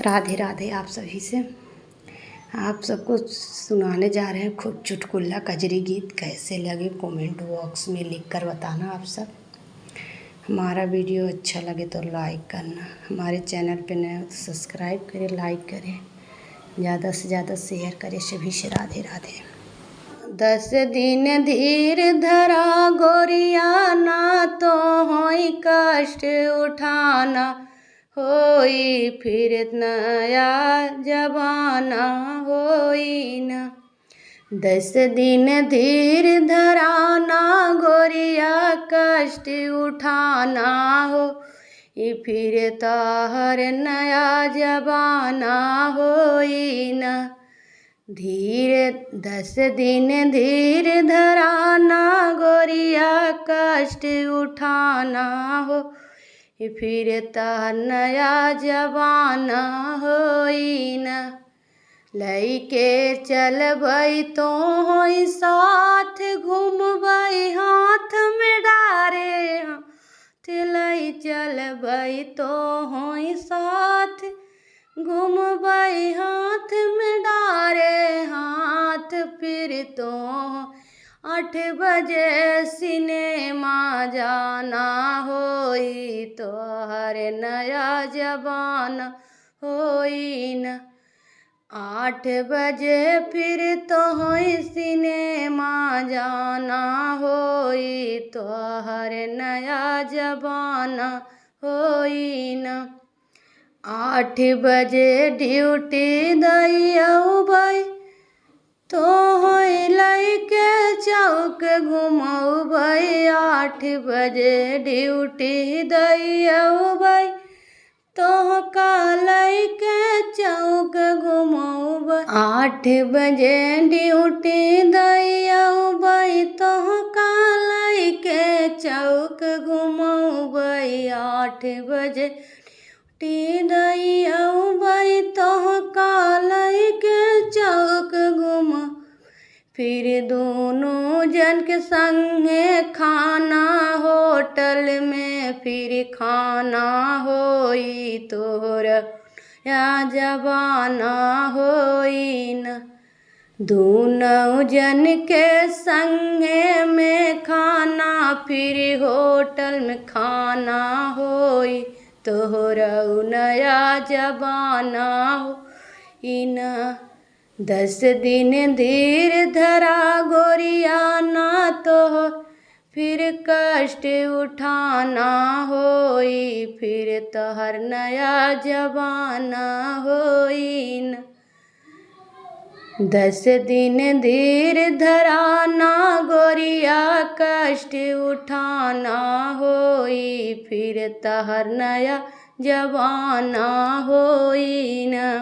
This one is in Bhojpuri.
राधे राधे। आप सभी से आप सबको सुनाने जा रहे हैं खूब चुटकुला कजरी गीत। कैसे लगे कमेंट बॉक्स में लिख कर बताना। आप सब हमारा वीडियो अच्छा लगे तो लाइक करना, हमारे चैनल पे नए हो तो सब्सक्राइब करें, लाइक करें, ज़्यादा से ज़्यादा शेयर करें। सभी से राधे राधे। 10 दिन धीर धरा गोरिया, ना तो होई कष्ट उठाना, होई फिर नया जमाना होई न। 10 दिन धीर धराना गोरिया, कष्ट उठाना हो, फिर ताहर नया जमाना होई न। 10 दिन धीर धराना गोरिया, कष्ट उठाना हो, फिर ताहर नया जमाना होई न। लइके चलबई तो होई साथ, घूमबई हाथ में डारे हाथ। लई चलबई तो होई साथ, घूमबई हाथ में डारे हाथ। फिर तो 8 बजे सिनेमा जाना होई, तो हर नया जमाना होई न। 8 बजे फिर तो होई सिनेमा जाना होई, तो हर नया जमाना होई न। 8 बजे ड्यूटी दइयौबई तो होई लइके चौक घुमौबई। 8 बजे ड्यूटी दइयौबई तो का लइके चौक घुमौबई। 8 बजे ड्यूटी दइयौबई तो का लइके चौक घुमौबई। 8 बजे ड्यूटी दइयौबई तो का लइके चौक घुमौ। फिर दोनों जन के संगे खाना होटल में फिर खाना होई, तोरा या जमाना होई न। दोनों जन के संगे में खाना फिर होटल में खाना होई, तोहरा नया जमाना होई न। 10 दिन धीर धरा गोरिया, ना तो फिर कष्ट उठाना होई, फिर तोहर नया जमाना होई न। 10 दिन धीर धराना गोरिया, कष्ट उठाना होई, फिर तोहर नया जमाना होई न।